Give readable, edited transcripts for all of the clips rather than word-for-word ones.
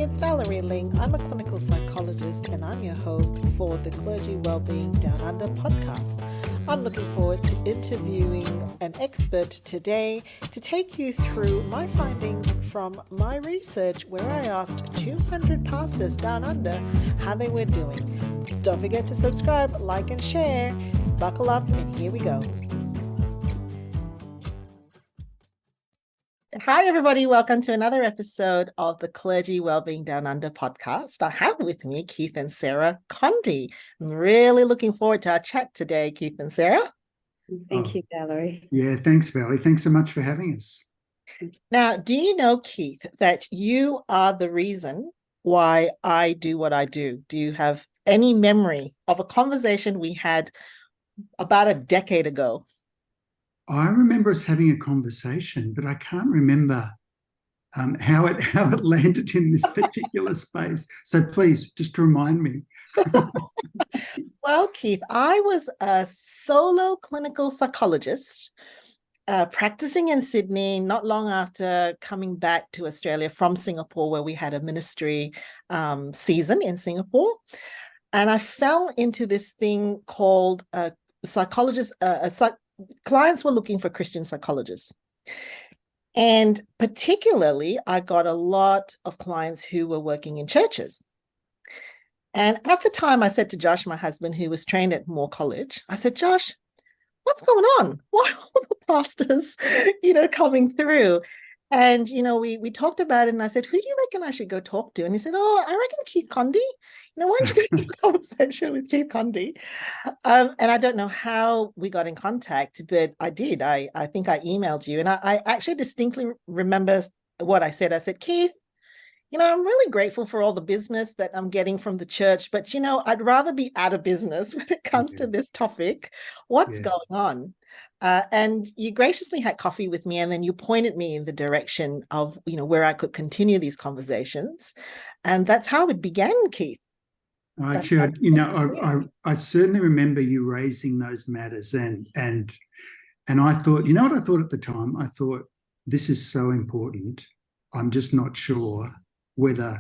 it's Valerie Ling. I'm a clinical psychologist and I'm your host for the Clergy, Wellbeing Down Under podcast. I'm looking forward to interviewing an expert today to take you through my findings from my research where I asked 200 pastors down under how they were doing. Don't forget to subscribe, like, and share. Buckle up and here we go. Hi, everybody. Welcome to another episode of the Clergy Wellbeing Down Under podcast. I have with me Keith and Sarah Condie. I'm really looking forward to our chat today, Keith and Sarah. Thank you, Valerie. Yeah, thanks, Valerie. Thanks so much for having us. Now, do you know, Keith, that you are the reason why I do what I do? Do you have any memory of a conversation we had about a decade ago? I remember us having a conversation, but I can't remember how it landed in this particular space. So please, just remind me. Well, Keith, I was a solo clinical psychologist practicing in Sydney not long after coming back to Australia from Singapore, where we had a ministry season in Singapore. And I fell into this thing called clients were looking for Christian psychologists. And particularly, I got a lot of clients who were working in churches. And at the time, I said to Josh, my husband, who was trained at Moore College, I said, Josh, what's going on? Why are all the pastors, coming through? And, we talked about it and I said, who do you reckon I should go talk to? And he said, I reckon Keith Condie. Why don't you go have a conversation with Keith Condie? And I don't know how we got in contact, but I did. I think I emailed you and I actually distinctly remember what I said. I said, Keith, I'm really grateful for all the business that I'm getting from the church, but, I'd rather be out of business when it comes to this topic. What's going on? And you graciously had coffee with me, and then you pointed me in the direction of, where I could continue these conversations. And that's how it began, Keith. Actually, I certainly remember you raising those matters, and I thought, what I thought at the time? I thought, this is so important. I'm just not sure whether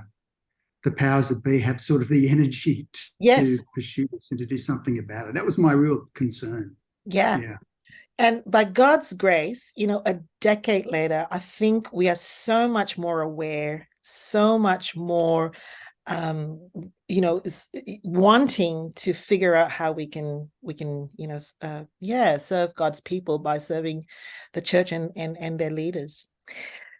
the powers that be have sort of the energy to pursue this and to do something about it. That was my real concern. Yeah. And by God's grace, a decade later, I think we are so much more aware, so much more, wanting to figure out how we can, serve God's people by serving the church and their leaders.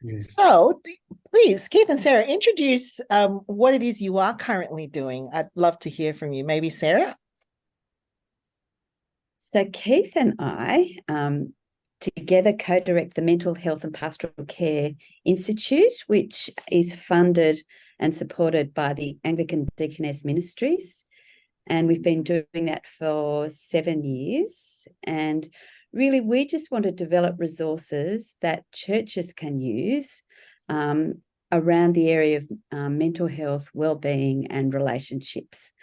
Yes. So please, Keith and Sarah, introduce what it is you are currently doing. I'd love to hear from you. Maybe Sarah? So Keith and I together co-direct the Mental Health and Pastoral Care Institute, which is funded and supported by the Anglican Deaconess Ministries. And we've been doing that for 7 years. And really, we just want to develop resources that churches can use around the area of mental health, wellbeing, and relationships.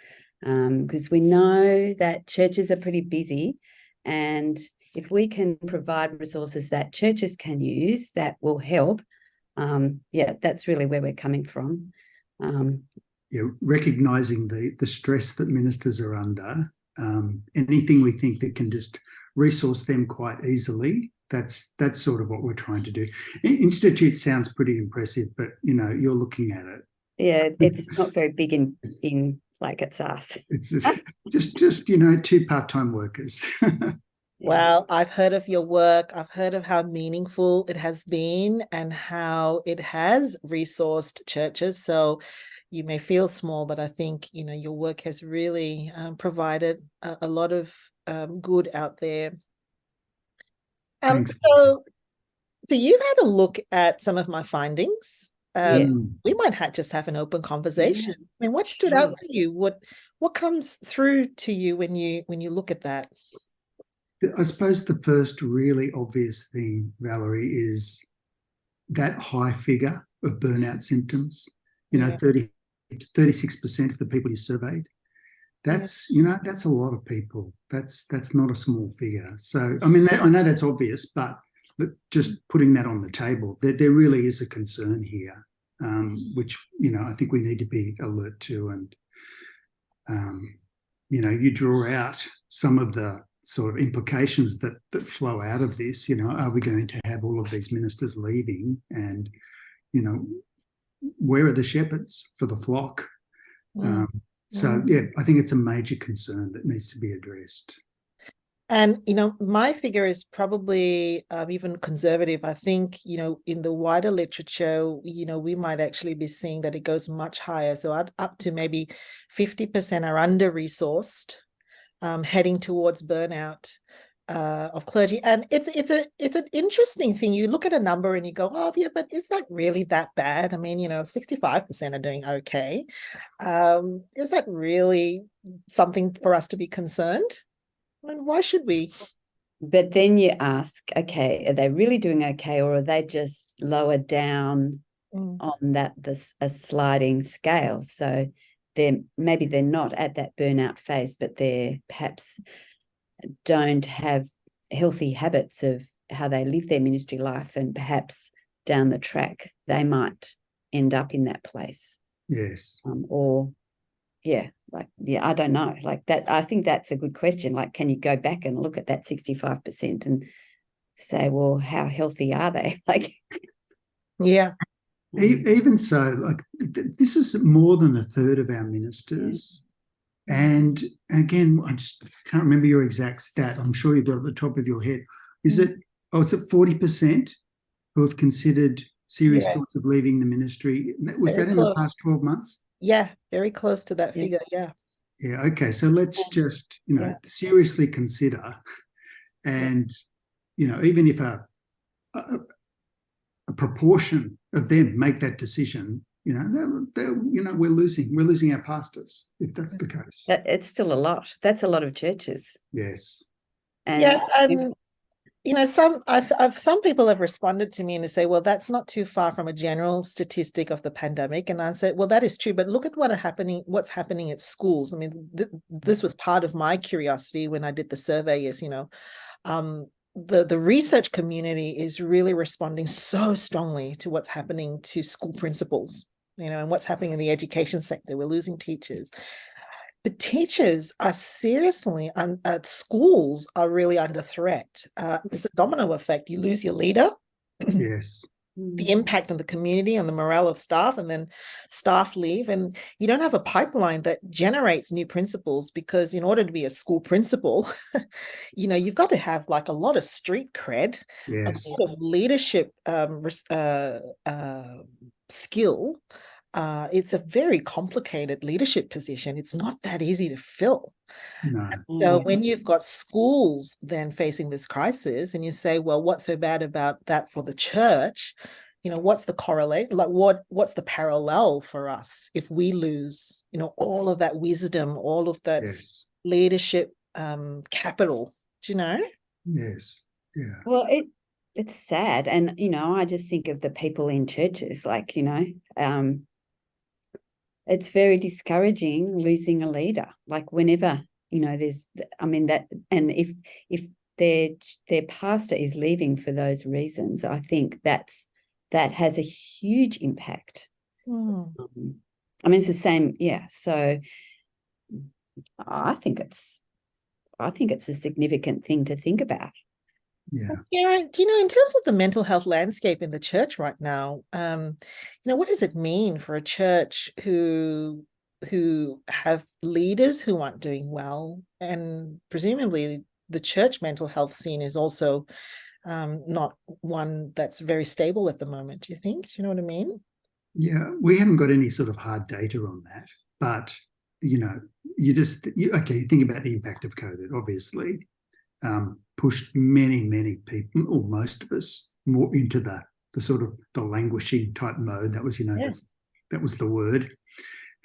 Because we know that churches are pretty busy, and if we can provide resources that churches can use, that will help. That's really where we're coming from. Recognising the stress that ministers are under. Anything we think that can just resource them quite easily, that's sort of what we're trying to do. Institute sounds pretty impressive, but you're looking at it. Yeah, it's not very big in like it's us. It's just 2 part-time workers. Well, I've heard of your work. I've heard of how meaningful it has been and how it has resourced churches. So you may feel small, but I think, your work has really provided a lot of good out there. Thanks. So you've had a look at some of my findings. We might just have an open conversation. I mean, what stood out for you? What comes through to you when you look at that? I suppose the first really obvious thing, Valerie, is that high figure of burnout symptoms. 36% of the people you surveyed. That's that's a lot of people. That's not a small figure. So I mean, I know that's obvious, but just putting that on the table, there really is a concern here. which, I think we need to be alert to. And, you draw out some of the sort of implications that flow out of this. Are we going to have all of these ministers leaving? And, where are the shepherds for the flock? So, I think it's a major concern that needs to be addressed. And, my figure is probably even conservative. I think, in the wider literature, we might actually be seeing that it goes much higher. So up to maybe 50% are under-resourced, heading towards burnout of clergy. And it's an interesting thing. You look at a number and you go, oh, yeah, but is that really that bad? I mean, 65% are doing okay. Is that really something for us to be concerned? And why should we? But then you ask, okay, are they really doing okay, or are they just lower down on a sliding scale? So maybe they're not at that burnout phase, but they perhaps don't have healthy habits of how they live their ministry life, and perhaps down the track they might end up in that place. Yes. I don't know. Like that, I think that's a good question. Like, can you go back and look at that 65% and say, well, how healthy are they? Like, yeah. Even so, like this is more than a third of our ministers. Yeah. And again, I just can't remember your exact stat. I'm sure you've got it at the top of your head. Is it 40% who have considered serious thoughts of leaving the ministry? Was that in the past 12 months? Yeah, very close to that figure. Yeah. Yeah. Okay. So let's just, seriously consider, and, even if a proportion of them make that decision, we're losing our pastors if that's the case. It's still a lot. That's a lot of churches. Yes. And some people have responded to me and they say, well, that's not too far from a general statistic of the pandemic. And I said, well, that is true, but look at what's happening at schools. I mean, this was part of my curiosity when I did the survey is, the research community is really responding so strongly to what's happening to school principals, and what's happening in the education sector. We're losing teachers. The teachers are seriously, schools are really under threat. It's a domino effect. You lose your leader. Yes. The impact on the community, on the morale of staff, and then staff leave. And you don't have a pipeline that generates new principals, because in order to be a school principal, you've got to have like a lot of street cred, yes, a lot of leadership skill. It's a very complicated leadership position. It's not that easy to fill. No. So when you've got schools then facing this crisis, and you say, well, what's so bad about that for the church? What's the correlate? Like what's the parallel for us if we lose, all of that wisdom, all of that leadership capital? Do you know? Yes. Yeah. Well, it's sad. And, I just think of the people in churches, like, it's very discouraging losing a leader. Like whenever, there's, and if their pastor is leaving for those reasons, I think that has a huge impact. It's the same. Yeah. So I think it's a significant thing to think about. Yeah. Sarah, in terms of the mental health landscape in the church right now, what does it mean for a church who have leaders who aren't doing well, and presumably the church mental health scene is also not one that's very stable at the moment? Do you think? Do you know what I mean? Yeah, we haven't got any sort of hard data on that, but you think about the impact of COVID, obviously. Pushed many people, or most of us, more into the sort of the languishing type mode. That was, that was the word,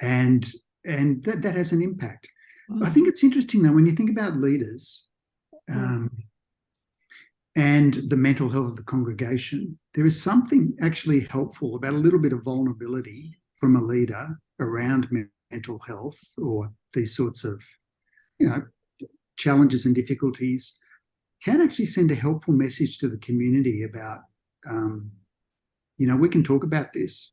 and that has an impact. I think it's interesting though when you think about leaders, and the mental health of the congregation. There is something actually helpful about a little bit of vulnerability from a leader around mental health or these sorts of, challenges and difficulties. Can actually send a helpful message to the community about, we can talk about this.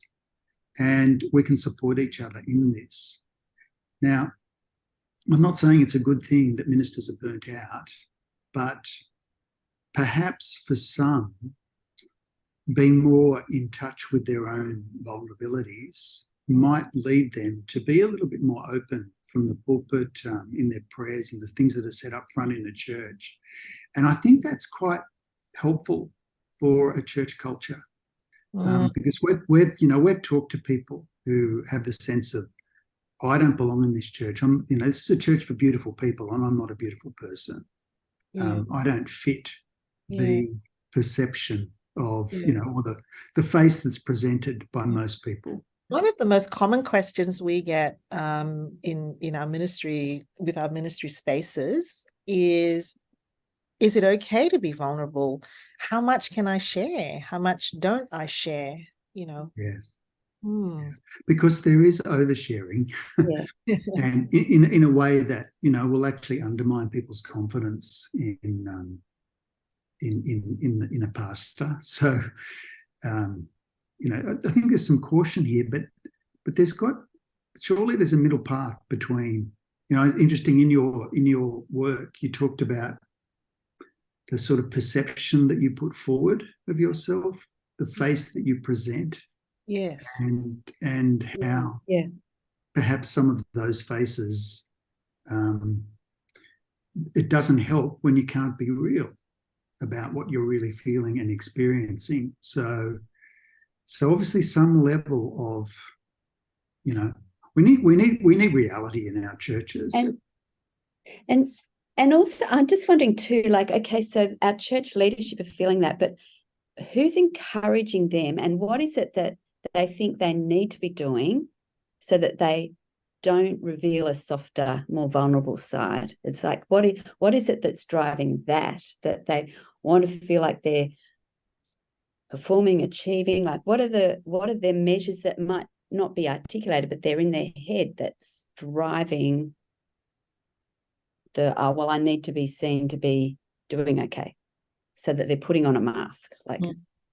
and we can support each other in this. Now, I'm not saying it's a good thing that ministers are burnt out, but perhaps for some, being more in touch with their own vulnerabilities might lead them to be a little bit more open from the pulpit, in their prayers and the things that are set up front in a church. And I think that's quite helpful for a church culture, because we've talked to people who have the sense of, I don't belong in this church. This is a church for beautiful people, and I'm not a beautiful person. I don't fit the perception of, or the face that's presented by most people. One of the most common questions we get in our ministry, with our ministry spaces, is it okay to be vulnerable? How much can I share? How much don't I share? Yes. Yeah. Because there is oversharing, and in a way that will actually undermine people's confidence in a pastor. So I think there's some caution here, but surely there's a middle path between, interesting, in your work, you talked about the sort of perception that you put forward of yourself, the face that you present. Yes. And how perhaps some of those faces, it doesn't help when you can't be real about what you're really feeling and experiencing. So obviously some level of, we need reality in our churches. And also I'm just wondering too, okay, so our church leadership are feeling that, but who's encouraging them, and what is it that they think they need to be doing so that they don't reveal a softer, more vulnerable side? It's like, what is it that's driving that they want to feel like they're performing, achieving? Like, what are their measures that might not be articulated, but they're in their head, that's driving I need to be seen to be doing okay, so that they're putting on a mask. Like,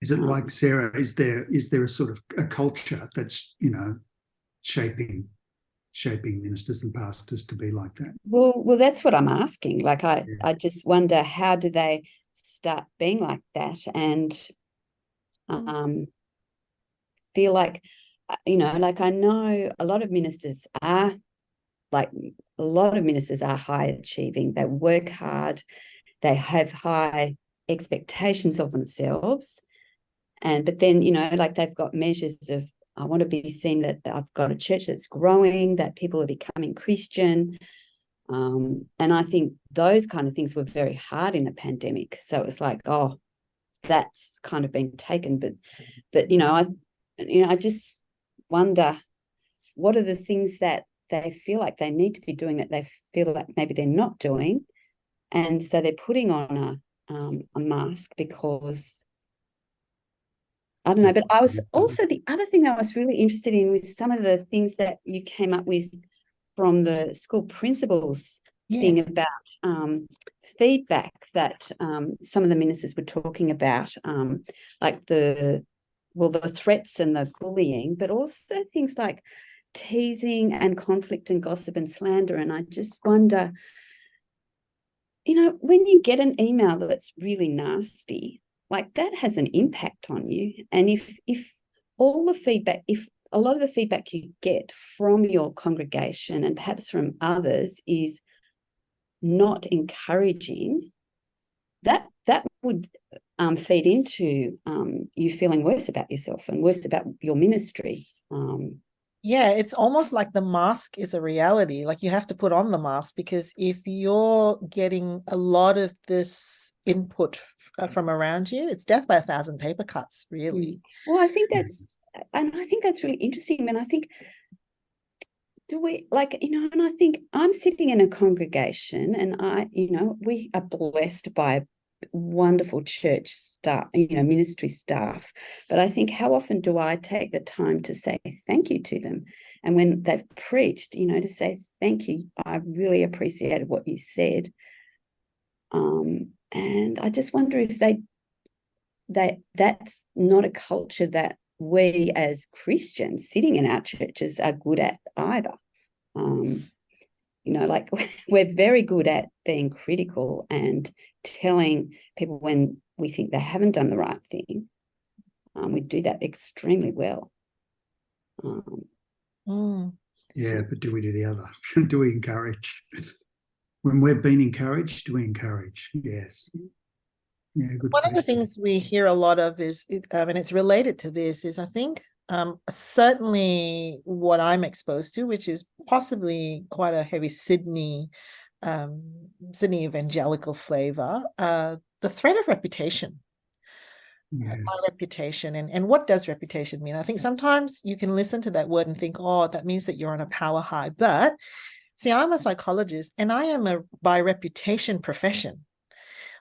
is it like, Sarah, is there a sort of a culture that's shaping ministers and pastors to be like that? Well, that's what I'm asking. Like, I just wonder, how do they start being like that and feel like, like, I know a lot of ministers are high achieving. They work hard. They have high expectations of themselves. But then, like, they've got measures of, I want to be seen that I've got a church that's growing, that people are becoming Christian. And I think those kind of things were very hard in the pandemic. So it's like, that's kind of been taken. But I just wonder, what are the things that they feel like they need to be doing that they feel like maybe they're not doing, and so they're putting on a mask because, I don't know. But I was also, the other thing that I was really interested in was some of the things that you came up with from the school principals thing about feedback that some of the ministers were talking about, like the threats and the bullying, but also things like teasing and conflict and gossip and slander. And I just wonder, when you get an email that's really nasty, like, that has an impact on you. And if a lot of the feedback you get from your congregation and perhaps from others is not encouraging, that would feed into you feeling worse about yourself and worse about your ministry. It's almost like the mask is a reality. Like, you have to put on the mask, because if you're getting a lot of this input from around you, it's death by 1,000 paper cuts, really. Well, I think that's really interesting. And I think, and I think I'm sitting in a congregation, and we are blessed by wonderful church staff, ministry staff. But I think, how often do I take the time to say thank you to them? And when they've preached, to say thank you, I really appreciated what you said. And I just wonder if that's not a culture that we as Christians sitting in our churches are good at either. Like we're very good at being critical and telling people when we think they haven't done the right thing. We do that extremely well. Yeah, but do we do the other? Do we encourage? When we've been encouraged, do we encourage? Yes. Yeah, good One question. of the things we hear a lot of is, and it's related to this, is I think certainly what I'm exposed to, which is possibly quite a heavy Sydney evangelical flavor, the threat of reputation. Yes. My reputation. And what does reputation mean? I think sometimes you can listen to that word and think, oh, that means that you're on a power high. But see, I'm a psychologist and I am a by reputation profession.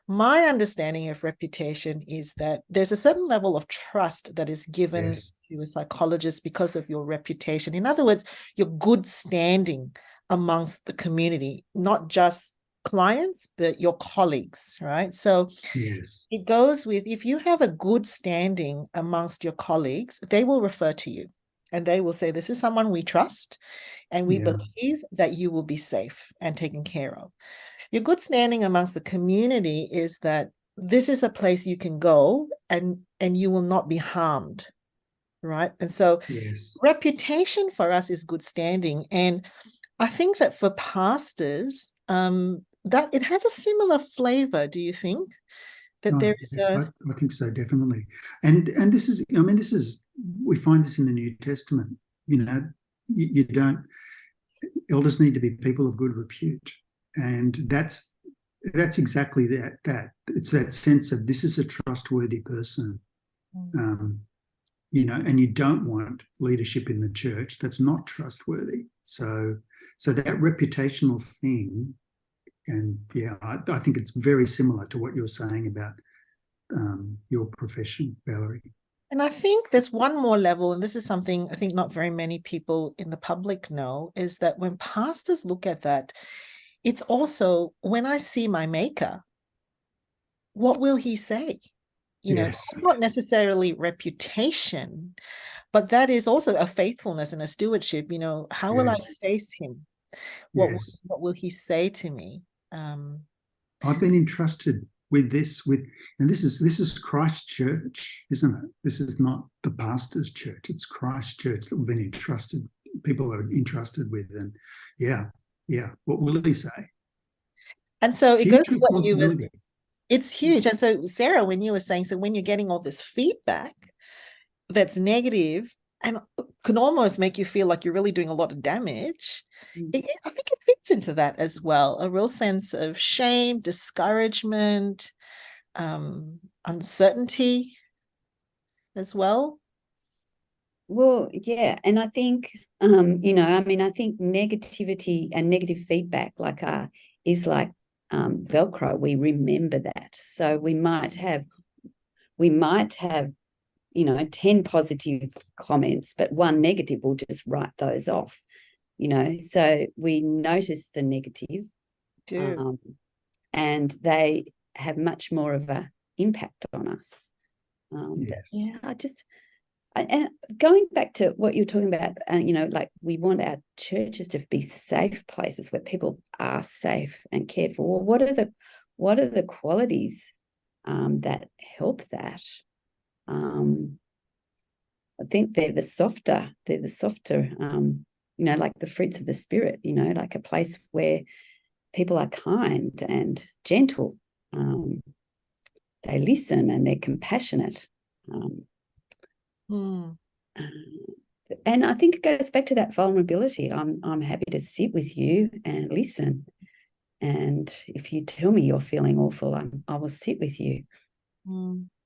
My understanding of reputation is that there's a certain level of trust that is given to a psychologist because of your reputation. In other words, your good standing amongst the community, not just clients, but your colleagues, right? So it goes with, if you have a good standing amongst your colleagues, they will refer to you and they will say, this is someone we trust and we believe that you will be safe and taken care of. Your good standing amongst the community is that this is a place you can go and you will not be harmed, right? And so reputation for us is good standing. And I think that for pastors, that it has a similar flavor. Do you think that I think so, definitely. And this is, we find this in the New Testament. You don't. Elders need to be people of good repute, and that's exactly that. It's that sense of this is a trustworthy person. And you don't want leadership in the church that's not trustworthy. So that reputational thing. And I think it's very similar to what you're saying about your profession, Valerie. And I think there's one more level, and this is something I think not very many people in the public know, is that when pastors look at that, it's also, when I see my maker, what will he say? Not necessarily reputation, but that is also a faithfulness and a stewardship. How will I face him? What will he say to me? I've been entrusted with this, and this is Christ's church, isn't it? This is not the pastor's church. It's Christ's church that we've been entrusted. People are entrusted with, and what will he say? And so it goes to what you were. It's huge. And so, Sarah, when you were saying, so when you're getting all this feedback that's negative and can almost make you feel like you're really doing a lot of damage, I think it fits into that as well. A real sense of shame, discouragement, uncertainty as well. Well, yeah. And I think, I think negativity and negative feedback is like Velcro. We remember that. So we might have 10 positive comments, but one negative, will just write those off, so we notice the negative, and they have much more of an impact on us. And going back to what you're talking about, we want our churches to be safe places where people are safe and cared for. Well, what are the qualities that help that? I think they're the softer, like the fruits of the Spirit, like a place where people are kind and gentle. They listen and they're compassionate. And I think it goes back to that vulnerability. I'm happy to sit with you and listen. And if you tell me you're feeling awful, I will sit with you.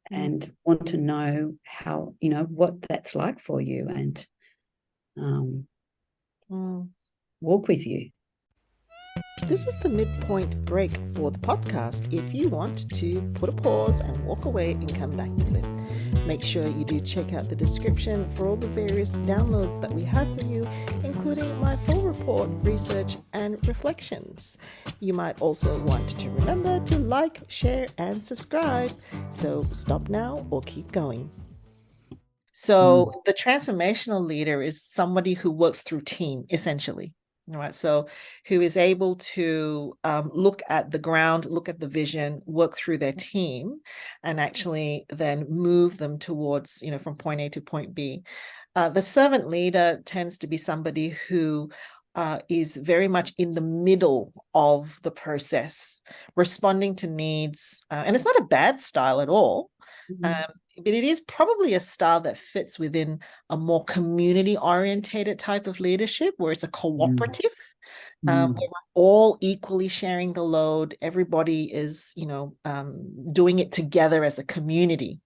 And want to know how, what that's like for you, and walk with you. This is the midpoint break for the podcast. If you want to put a pause and walk away and come back to it, make sure you do check out the description for all the various downloads that we have for you, including my full report, research, and reflections. You might also want to remember to like, share, and subscribe. So stop now or keep going. So the transformational leader is somebody who works through team, essentially. All right. So who is able to look at the ground, look at the vision, work through their team, and actually then move them towards, from point A to point B. The servant leader tends to be somebody who is very much in the middle of the process, responding to needs. And it's not a bad style at all. But it is probably a style that fits within a more community-orientated type of leadership, where it's a cooperative, where we're all equally sharing the load. Everybody is, doing it together as a community.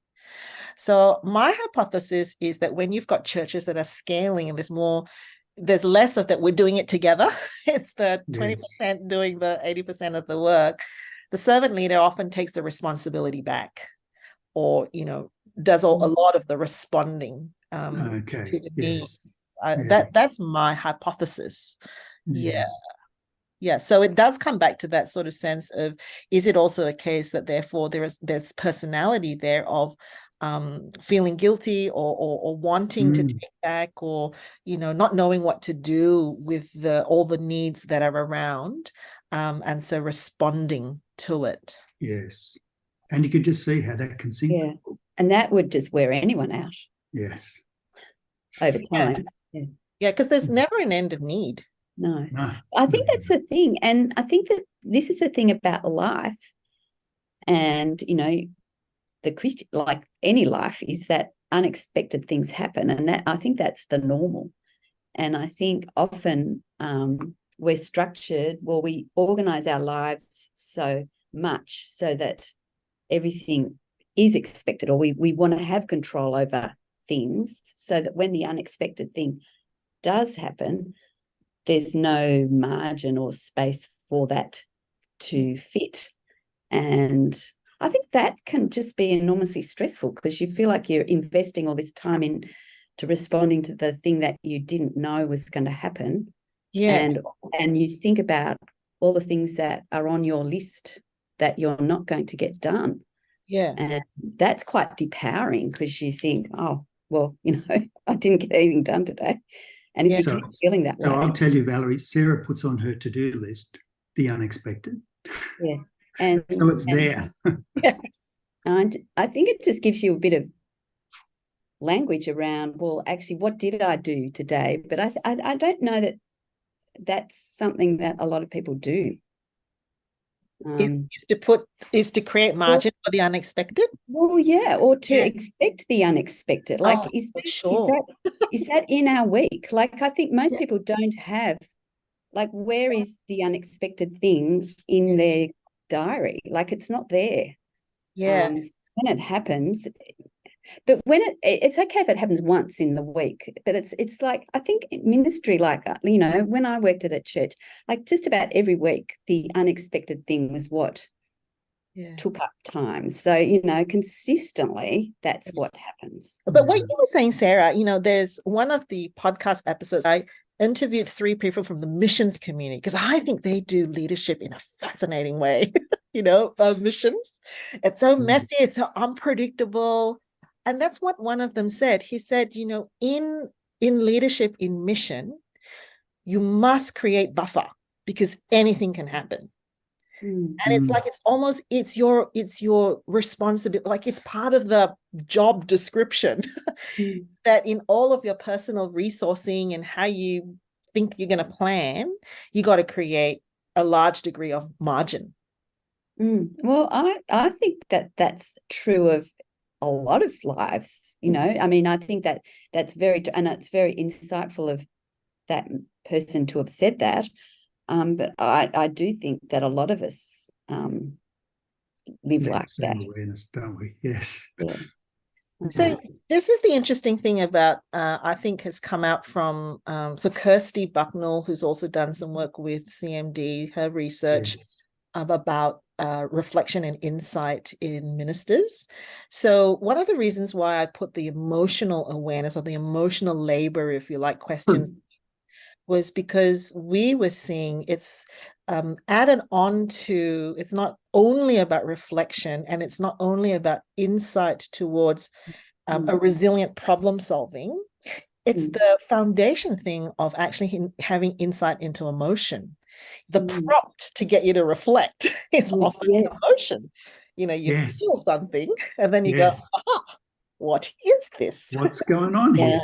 So my hypothesis is that when you've got churches that are scaling and there's less of that we're doing it together. It's the 20% doing the 80% of the work. The servant leader often takes the responsibility back, or does a lot of the responding to the needs. That's my hypothesis. Yeah. So it does come back to that sort of sense of, is it also a case that therefore there's personality there of feeling guilty or wanting to take back, or not knowing what to do with all the needs that are around, and so responding to it. Yes. And you could just see how that can sink. Yeah. And that would just wear anyone out. Yes. Over time. Yeah, because there's never an end of need. No. I think that's the thing. And I think that this is the thing about life. And, the Christian, like any life, is that unexpected things happen. And that, I think that's the normal. And I think often we're structured, we organize our lives so much so that everything is expected, or we want to have control over things, so that when the unexpected thing does happen, there's no margin or space for that to fit. And I think that can just be enormously stressful, because you feel like you're investing all this time into responding to the thing that you didn't know was going to happen. Yeah. And you think about all the things that are on your list that you're not going to get done. Yeah. And that's quite depowering, because you think, oh, well, I didn't get anything done today. And if you're feeling that way. So I'll tell you, Valerie, Sarah puts on her to-do list the unexpected. Yeah. And so it's there. Yes. And I think it just gives you a bit of language around, well, actually, what did I do today? But I don't know that that's something that a lot of people do. Is to create margin for the unexpected. Well, yeah, or to expect the unexpected. Like, is that in our week? Like, I think most people don't have, like, where is the unexpected thing in their diary? Like, it's not there. Yeah. When it happens, but when it's okay if it happens once in the week, but it's like, I think ministry, like, when I worked at a church, like, just about every week, the unexpected thing was what took up time. So, consistently, that's what happens. But what you were saying, Sarah, there's one of the podcast episodes, I interviewed 3 people from the missions community, because I think they do leadership in a fascinating way, missions. It's so messy, it's so unpredictable. And that's what one of them said. He said, in leadership, in mission, you must create buffer, because anything can happen. And it's like, it's your responsibility, like it's part of the job description that in all of your personal resourcing and how you think you're going to plan, you got to create a large degree of margin. Well, I think that's true of a lot of lives, I mean, I think that's very, and it's very insightful of that person to have said that. But I do think that a lot of us live like that. Awareness, don't we? Yes. Yeah. So this is the interesting thing about, I think has come out from, so Kirsty Bucknell, who's also done some work with CMD, her research about reflection and insight in ministers. So one of the reasons why I put the emotional awareness, or the emotional labor, if you like, questions, was because we were seeing it's added on to, it's not only about reflection, and it's not only about insight towards a resilient problem solving. It's the foundation thing of actually having insight into emotion. The prompt to get you to reflect is often emotion. You feel something and then you go, what is this? What's going on here?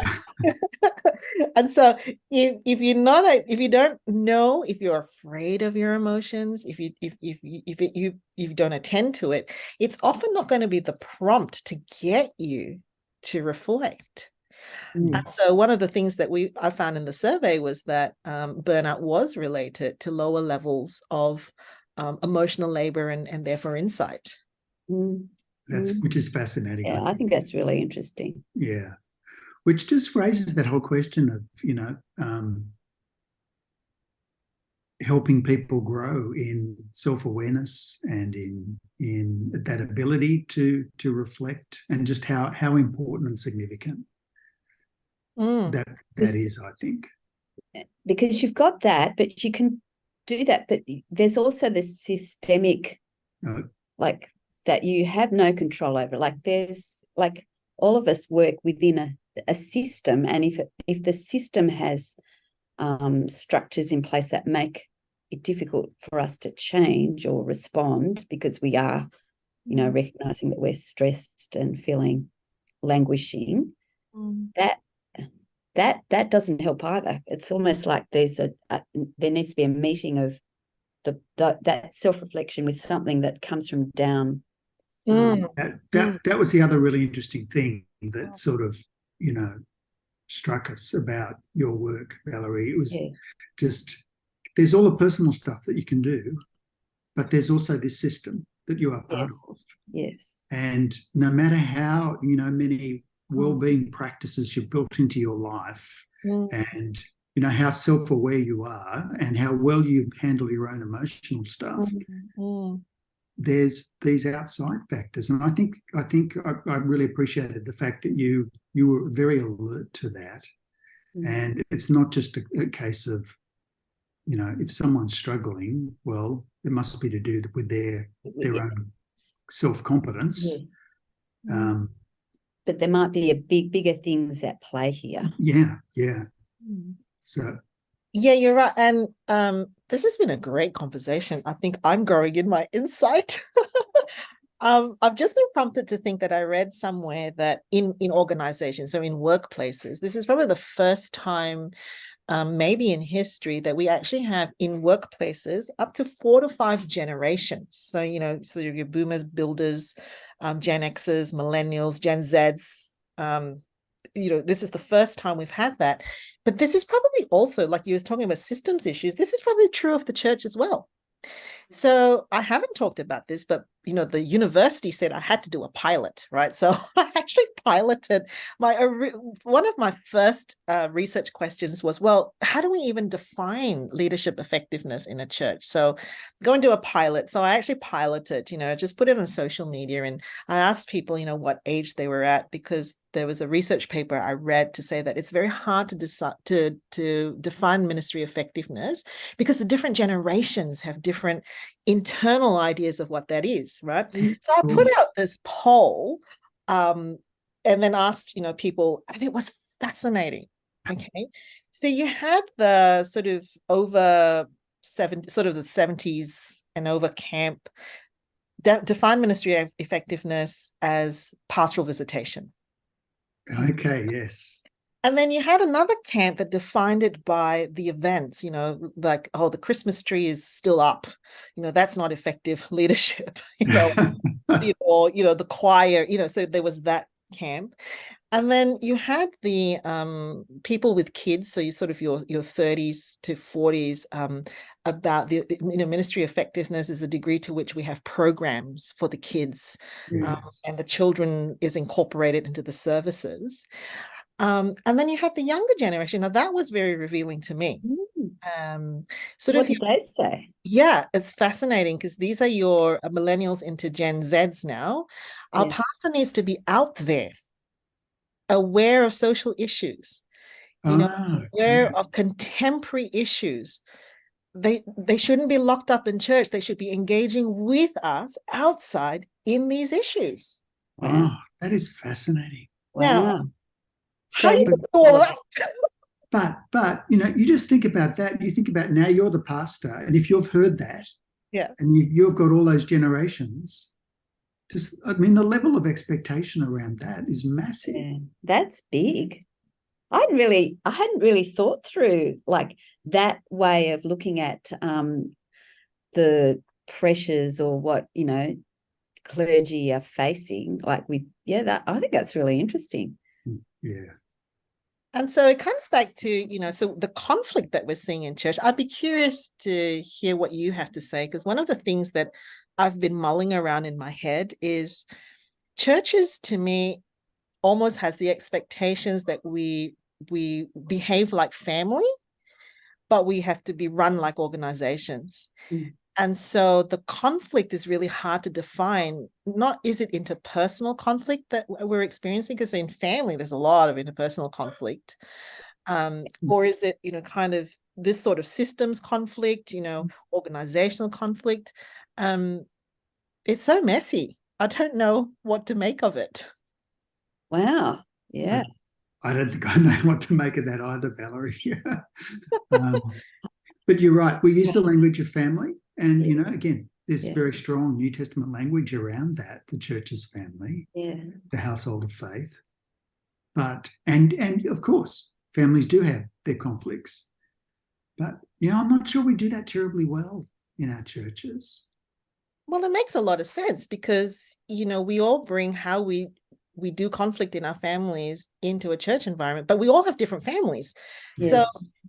And so if you don't know, if you're afraid of your emotions, if you don't attend to it, it's often not going to be the prompt to get you to reflect. And so one of the things that I found in the survey was that burnout was related to lower levels of emotional labor and therefore insight. Which is fascinating. Yeah, I think that's really interesting. Yeah, which just raises that whole question of helping people grow in self-awareness and in that ability to reflect, and just how important and significant that is, I think. Because you've got that, but you can do that, but there's also this systemic that you have no control over. There's all of us work within a system, and if the system has structures in place that make it difficult for us to change or respond because we are, recognizing that we're stressed and feeling languishing, that doesn't help either. It's almost like there needs to be a meeting of that self-reflection with something that comes from down. That was the other really interesting thing that sort of struck us about your work, Valerie. It was just, there's all the personal stuff that you can do, but there's also this system that you are part of. Yes. And no matter how many wellbeing practices you've built into your life, and how self-aware you are and how well you handle your own emotional stuff, there's these outside factors. And I think I really appreciated the fact that you were very alert to that. And it's not just a case of if someone's struggling, well, it must be to do with their own self-competence. But there might be bigger things at play here. Yeah. So. Yeah, you're right. And this has been a great conversation. I think I'm growing in my insight. I've just been prompted to think that I read somewhere that in organizations, so in workplaces, this is probably the first time maybe in history that we actually have in workplaces up to 4 to 5 generations. So, so your boomers, builders, Gen Xers, millennials, Gen Zs, this is the first time we've had that. But this is probably also, like you were talking about systems issues, this is probably true of the church as well. So I haven't talked about this, but the university said I had to do a pilot, right? So I actually piloted one of my first research questions was, well, how do we even define leadership effectiveness in a church? So go and do a pilot. So I actually piloted, just put it on social media, and I asked people, what age they were at, because there was a research paper I read to say that it's very hard to define ministry effectiveness because the different generations have different internal ideas of what that is, right? So I put out this poll and then asked, people, and it was fascinating. Okay. So you had the sort of the 70s and over camp define ministry definiveness as pastoral visitation. Okay, yes. And then you had another camp that defined it by the events, like, oh, the Christmas tree is still up. That's not effective leadership, or, the choir, so there was that camp. And then you had the people with kids, so you sort of your 30s to 40s, about the ministry effectiveness is the degree to which we have programs for the kids, and the children is incorporated into the services. And then you had the younger generation. Now that was very revealing to me. What did they say? Yeah, it's fascinating because these are your millennials into Gen Zs now. Our pastor needs to be out there, aware of social issues, aware of contemporary issues. They shouldn't be locked up in church. They should be engaging with us outside in these issues. Oh, that is fascinating. Wow. How So you do all that? But you just think about that. You think about now you're the pastor, and if you've heard that, Yeah. and you've got all those generations, the level of expectation around that is massive. yeah, that's big. I hadn't really thought through like that way of looking at the pressures or what clergy are facing. Like that I think that's really interesting. Yeah. And so it comes back to, so the conflict that we're seeing in church. I'd be curious to hear what you have to say, because one of the things that I've been mulling around in my head is churches, to me, almost has the expectations that we behave like family, but we have to be run like organizations. Mm. And so the conflict is really hard to define. Not is it interpersonal conflict that we're experiencing, because in family, there's a lot of interpersonal conflict. Or is it, kind of this sort of systems conflict, organizational conflict? It's so messy. I don't know what to make of it. Wow. Yeah. I don't think I know what to make of that either, Valerie. But you're right. We use the language of family. And, again, there's very strong New Testament language around that, the church's family, the household of faith. But, and of course, families do have their conflicts. But, I'm not sure we do that terribly well in our churches. Well, it makes a lot of sense because, we all bring how we do conflict in our families into a church environment, but we all have different families. Yes. So,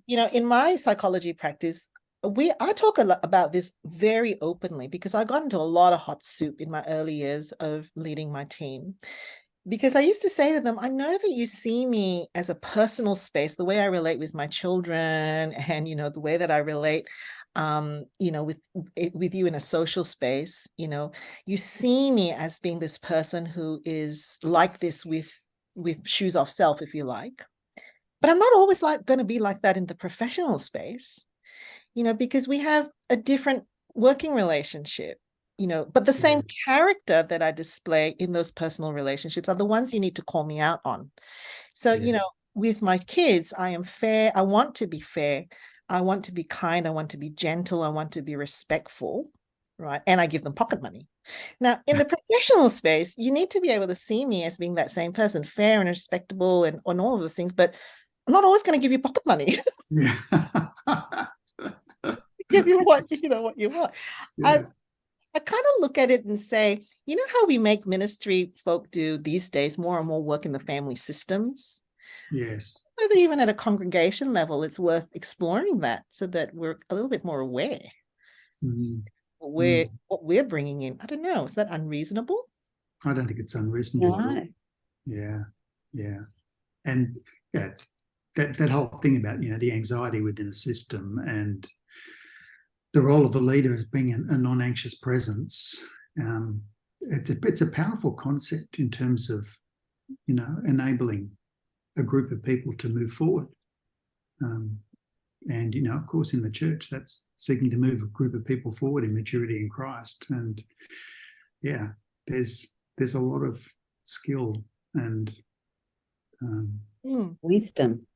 in my psychology practice, I talk a lot about this very openly because I got into a lot of hot soup in my early years of leading my team. Because I used to say to them, I know that you see me as a personal space, the way I relate with my children and, the way that I relate, with you in a social space, you see me as being this person who is like this with shoes off self, if you like. But I'm not always going to be like that in the professional space, because we have a different working relationship. But the same character that I display in those personal relationships are the ones you need to call me out on. So, with my kids, I am fair. I want to be fair. I want to be kind. I want to be gentle. I want to be respectful, right? And I give them pocket money. Now, in the professional space, you need to be able to see me as being that same person, fair and respectable and on all of the things, but I'm not always going to give you pocket money. Yeah. Give you what you want. Yeah. I kind of look at it and say, how we make ministry folk do these days, more and more work in the family systems. Yes. Whether even at a congregation level, it's worth exploring that so that we're a little bit more aware what we're bringing in. I don't know. Is that unreasonable? I don't think it's unreasonable. No. Yeah. Yeah. And that whole thing about, the anxiety within a system and the role of a leader as being a non-anxious presence. It's a powerful concept in terms of, enabling a group of people to move forward. And, of course, in the church, that's seeking to move a group of people forward in maturity in Christ. And there's a lot of skill and wisdom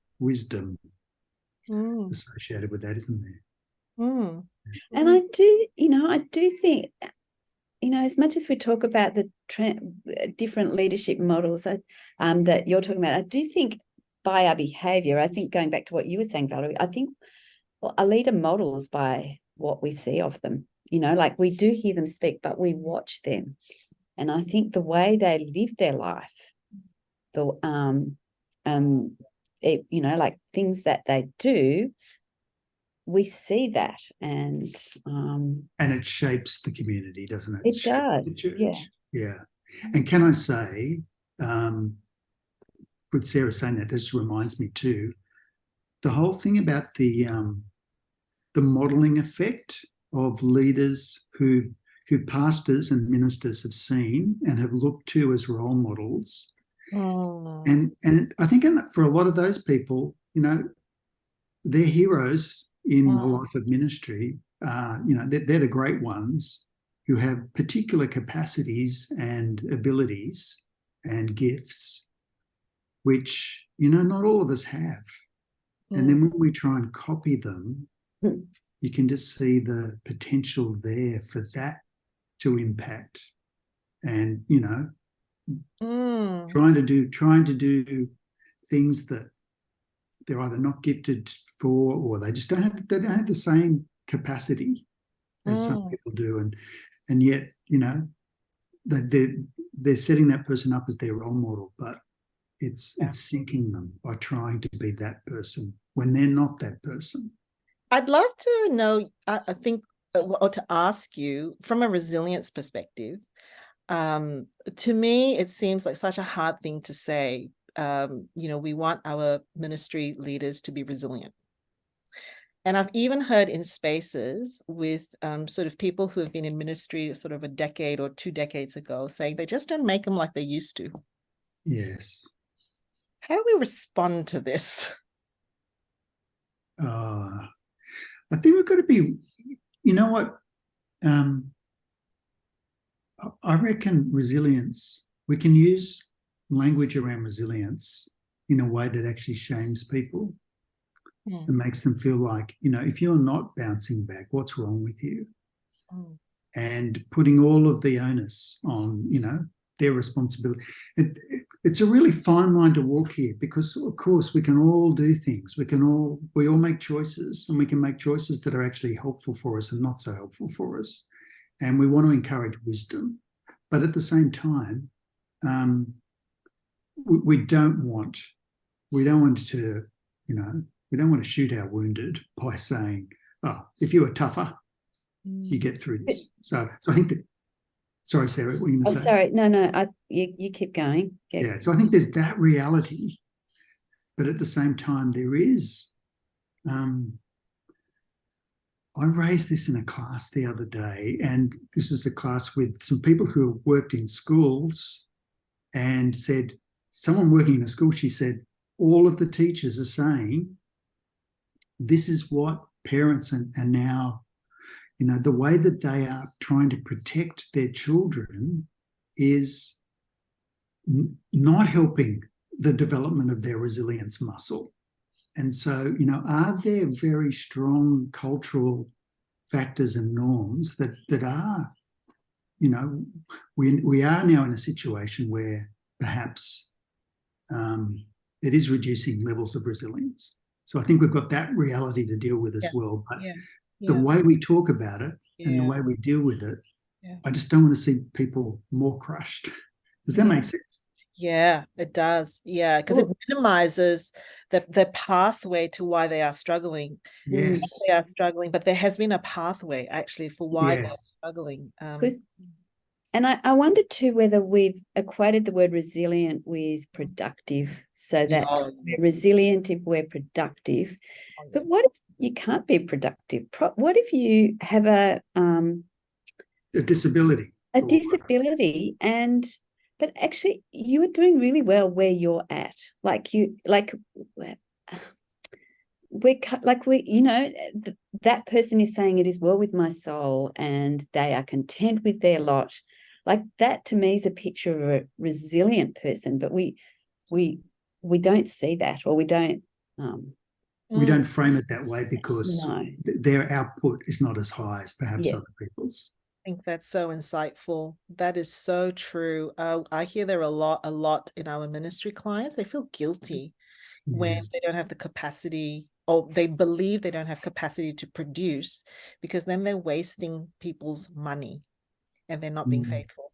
associated with that, isn't there? And I do think, as much as we talk about the different leadership models that you're talking about, I do think by our behavior, I think going back to what you were saying, Valerie, I think a leader models by what we see of them. Like we do hear them speak, but we watch them. And I think the way they live their life, like things that they do, we see that, and it shapes the community, doesn't it? It does, the church. Yeah. And can I say, with Sarah saying that, just reminds me too, the whole thing about the modelling effect of leaders who pastors and ministers have seen and have looked to as role models. And I think for a lot of those people, they're heroes in the life of ministry. They're the great ones who have particular capacities and abilities and gifts which, not all of us have. And then when we try and copy them, you can just see the potential there for that to impact. And, trying to do things that they're either not gifted for, or they just don't have the same capacity as some people do. And yet, they're setting that person up as their role model, but it's sinking them by trying to be that person when they're not that person. I'd love to know, I think, or to ask you from a resilience perspective. To me, it seems like such a hard thing to say. We want our ministry leaders to be resilient. And I've even heard in spaces with sort of people who have been in ministry sort of a decade or 2 decades ago saying they just don't make them like they used to. Yes. How do we respond to this? I think we've got to be, I reckon resilience, we can use language around resilience in a way that actually shames people and makes them feel like, if you're not bouncing back, what's wrong with you? And putting all of the onus on, their responsibility. It's a really fine line to walk here, because of course we can all do things. We all make choices, and we can make choices that are actually helpful for us and not so helpful for us. And we want to encourage wisdom, but at the same time, we don't want to shoot our wounded by saying, "Oh, if you were tougher, you get through this." So I think that. Sorry, Sarah, what were you going to say? Sorry, no. You keep going. Yeah. So I think there's that reality, but at the same time, there is. I raised this in a class the other day, and this is a class with some people who have worked in schools, and said, someone working in a school, she said, all of the teachers are saying, this is what parents are now, the way that they are trying to protect their children is not helping the development of their resilience muscle. And so, are there very strong cultural factors and norms that are, we are now in a situation where perhaps it is reducing levels of resilience. So I think we've got that reality to deal with as well. But the way we talk about it and the way we deal with it, I just don't want to see people more crushed. Does that make sense? Yeah, it does. Yeah, because it minimizes the pathway to why they are struggling. Yes. They are struggling, but there has been a pathway actually for why they're struggling. And I wondered too whether we've equated the word resilient with productive, so that we're resilient if we're productive. But what if you can't be productive? What if you have a disability? A disability, but actually you are doing really well where you're at. That person is saying it is well with my soul and they are content with their lot. Like that to me is a picture of a resilient person, but we don't see that, or we don't frame it that way because their output is not as high as perhaps other people's. I think that's so insightful. That is so true. I hear there a lot in our ministry clients. They feel guilty when they don't have the capacity, or they believe they don't have capacity to produce, because then they're wasting people's money and they're not being faithful.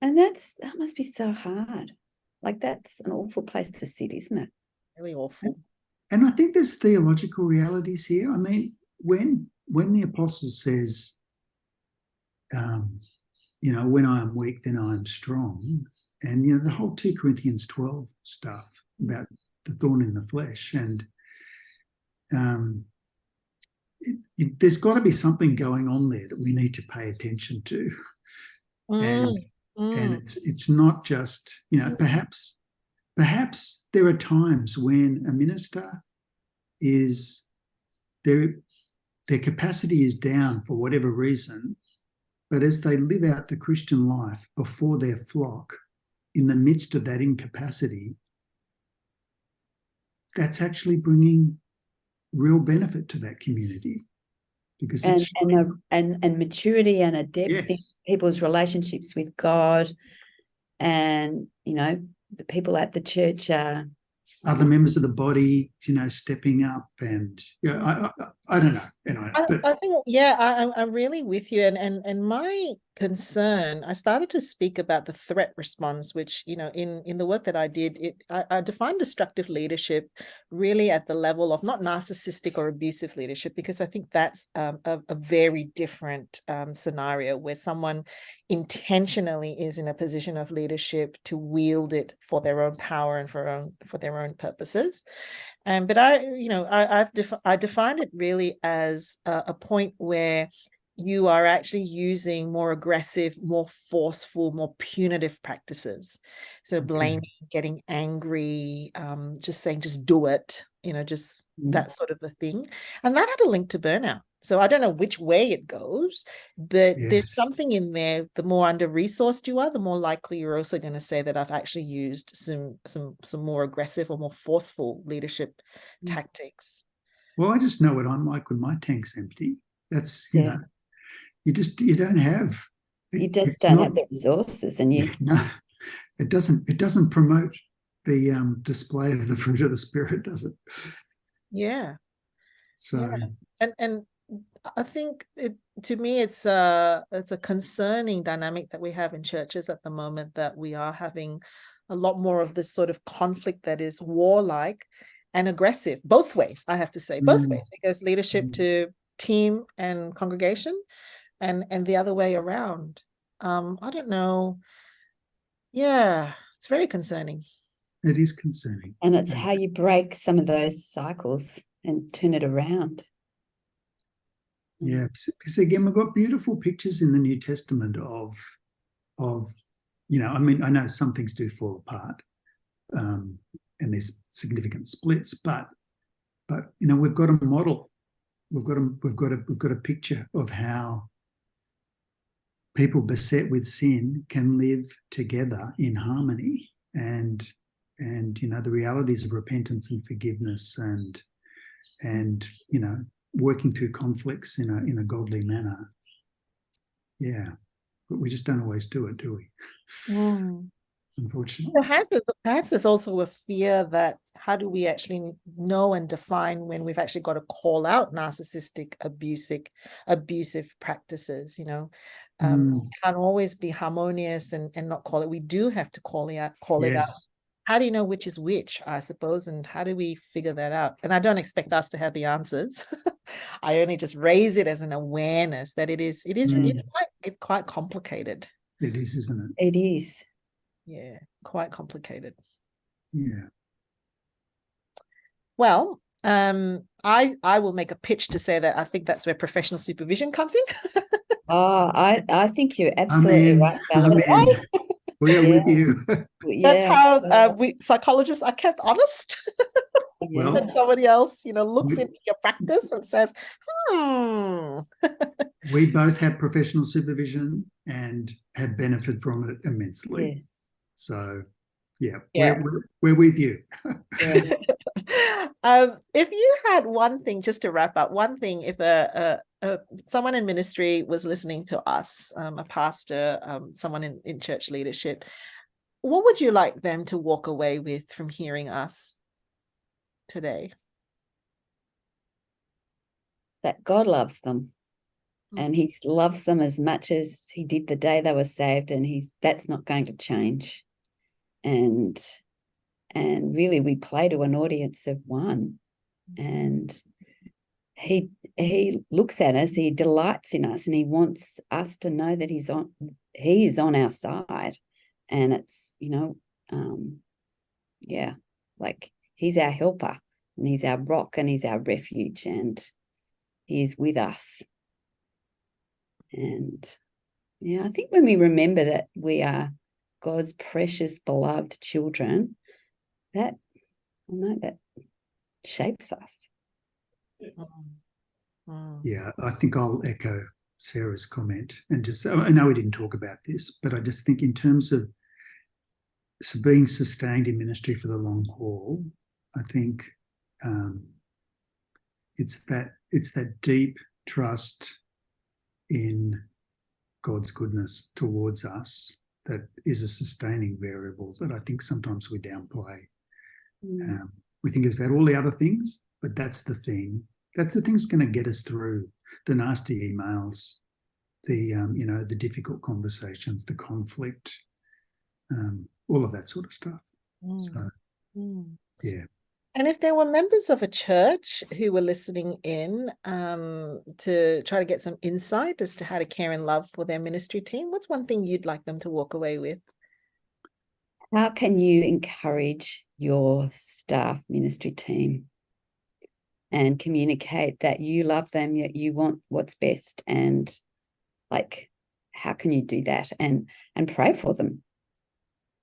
And that must be so hard. Like that's an awful place to sit, isn't it? Really awful. And I think there's theological realities here. I mean, when the apostle says, when I am weak, then I am strong. And, the whole 2 Corinthians 12 stuff about the thorn in the flesh. And there's got to be something going on there that we need to pay attention to. And it's not just, perhaps there are times when a minister their capacity is down for whatever reason, but as they live out the Christian life before their flock, in the midst of that incapacity, that's actually bringing real benefit to that community, because and maturity and a depth in yes, people's relationships with God, and the people at the church are other members of the body, stepping up, and I don't know. Anyway, I think, I'm really with you. And my concern, I started to speak about the threat response, which, in the work that I did, I defined destructive leadership really at the level of not narcissistic or abusive leadership, because I think that's a very different scenario where someone intentionally is in a position of leadership to wield it for their own power and for their own purposes. But I defined it really as a point where you are actually using more aggressive, more forceful, more punitive practices. So blaming, getting angry, just saying, just do it, just that sort of a thing. And that had a link to burnout. So I don't know which way it goes, but there's something in there. The more under-resourced you are, the more likely you're also going to say that I've actually used some more aggressive or more forceful leadership tactics. Well, I just know what I'm like when my tank's empty. That's, you don't have. You just don't have the resources, and no, it doesn't promote the display of the fruit of the Spirit, does it? Yeah. So, and I think to me, it's a concerning dynamic that we have in churches at the moment, that we are having a lot more of this sort of conflict that is warlike and aggressive, both ways, I have to say, both ways. It goes leadership to team and congregation, and the other way around. I don't know. Yeah, it's very concerning. It is concerning. And it's how you break some of those cycles and turn it around. Yeah, because again, we've got beautiful pictures in the New Testament of I know some things do fall apart, and there's significant splits, but we've got a model, we've got a picture of how people beset with sin can live together in harmony, and the realities of repentance and forgiveness, and working through conflicts in a godly manner. Yeah, but we just don't always do it, do we? Unfortunately. Perhaps there's also a fear that how do we actually know and define when we've actually got to call out narcissistic, abusive practices, can't always be harmonious and not call it. We do have to call it out. How do you know which is which, I suppose, and how do we figure that out? And I don't expect us to have the answers. I only just raise it as an awareness that it's quite complicated. It is, isn't it? It is. Yeah, quite complicated. Yeah. Well, I will make a pitch to say that I think that's where professional supervision comes in. I think you're absolutely right, Valerie. We are with you. That's how we psychologists are kept honest. Well, when somebody else, looks into your practice and says, we both have professional supervision and have benefited from it immensely. Yes. So, we're with you. If you had one thing, just to wrap up, one thing, if someone in ministry was listening to us, a pastor, someone in church leadership, what would you like them to walk away with from hearing us today? That God loves them, and he loves them as much as he did the day they were saved, and that's not going to change. And really, we play to an audience of one, and he looks at us, he delights in us, and he wants us to know that he is on our side. And it's, like he's our helper, and he's our rock, and he's our refuge, and he is with us. And I think when we remember that we are God's precious, beloved children, that shapes us. Yeah, I think I'll echo Sarah's comment, and just, I know we didn't talk about this, but I just think in terms of being sustained in ministry for the long haul, I think it's that deep trust in God's goodness towards us that is a sustaining variable that I think sometimes we downplay. We think it's about all the other things, but that's the thing. That's the thing that's going to get us through the nasty emails, the difficult conversations, the conflict, all of that sort of stuff. So, yeah. And if there were members of a church who were listening in to try to get some insight as to how to care and love for their ministry team, what's one thing you'd like them to walk away with? How can you encourage your staff ministry team and communicate that you love them, yet you want what's best? And like, how can you do that and pray for them?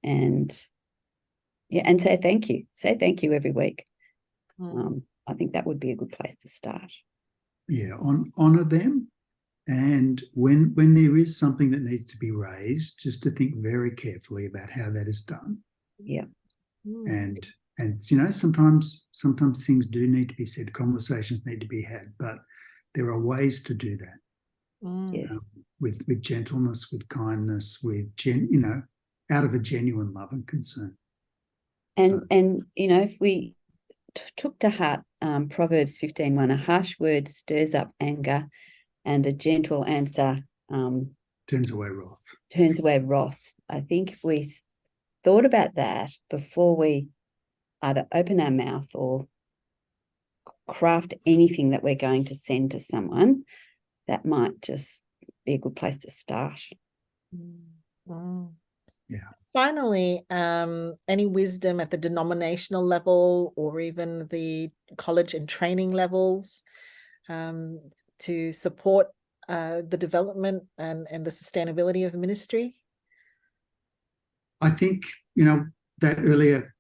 And and say thank you. Say thank you every week. I think that would be a good place to start. Yeah, honour them. And when there is something that needs to be raised, just to think very carefully about how that is done. Yeah. And sometimes things do need to be said, conversations need to be had, but there are ways to do that. Yes. With gentleness, with kindness, with out of a genuine love and concern. And if we took to heart Proverbs 15:1, a harsh word stirs up anger, and a gentle answer turns away wrath. I think if we thought about that before we either open our mouth or craft anything that we're going to send to someone, that might just be a good place to start. Yeah. Finally, any wisdom at the denominational level or even the college and training levels to support the development and the sustainability of ministry? I think, that earlier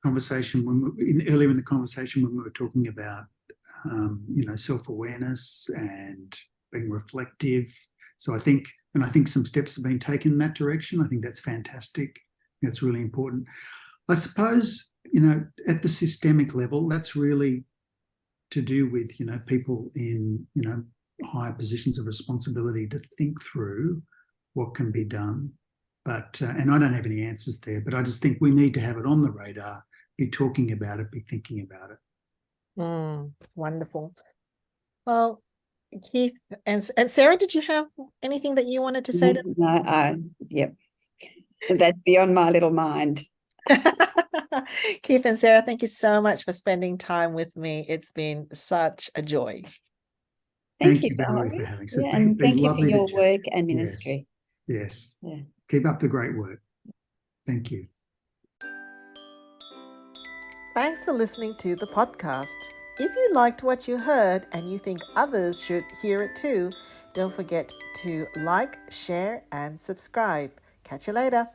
conversation, earlier in the conversation when we were talking about, self-awareness and being reflective. So I think some steps have been taken in that direction. I think that's fantastic. That's really important. I suppose, at the systemic level, that's really to do with, people in, higher positions of responsibility to think through what can be done. But, and I don't have any answers there, but I just think we need to have it on the radar, be talking about it, be thinking about it. Wonderful. Well, Keith and Sarah, did you have anything that you wanted to say? Yep. That's beyond my little mind. Keith and Sarah, thank you so much for spending time with me. It's been such a joy. Thank you, Valerie, for having us. Yeah, and thank you for your work and ministry. Yes. Yeah. Keep up the great work. Thank you. Thanks for listening to the podcast. If you liked what you heard and you think others should hear it too, don't forget to like, share, and subscribe. Catch you later.